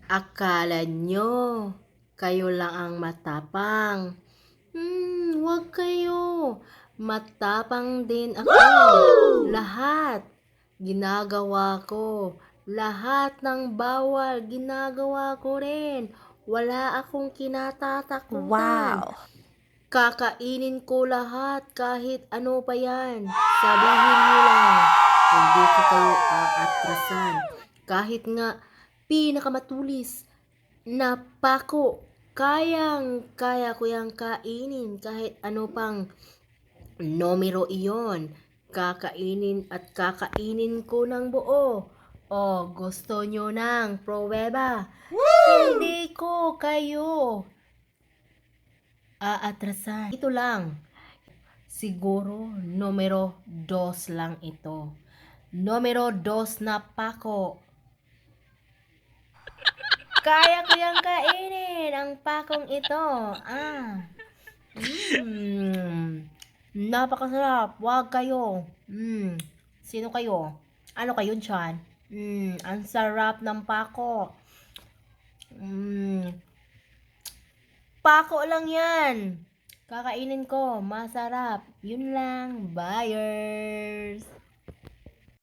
Akala nyo, kayo lang ang matapang. Wag kayo. Matapang din ako. Lahat, ginagawa ko. Lahat ng bawal, ginagawa ko rin. Wala akong kinatatakutan. Wow! Kakainin ko lahat kahit ano pa yan. Sabihin niyo lang, hindi ko kayo aatrasan. Kahit nga pinakamatulis na pako, kaya ko yang kainin kahit ano pang numero iyon. Kakainin at kakainin ko ng buo. O, gusto nyo ng pruweba? Hindi ko kayo aatrasan. Ito lang. Siguro, numero 2 lang ito. Numero 2 na pako. Kaya ko yung kainin ang pakong ito. Napakasarap. Wag kayo. Sino kayo? Ano kayo dyan? Ang sarap ng pako. Pako lang yan. Kakainin ko. Masarap. Yun lang. Buyers.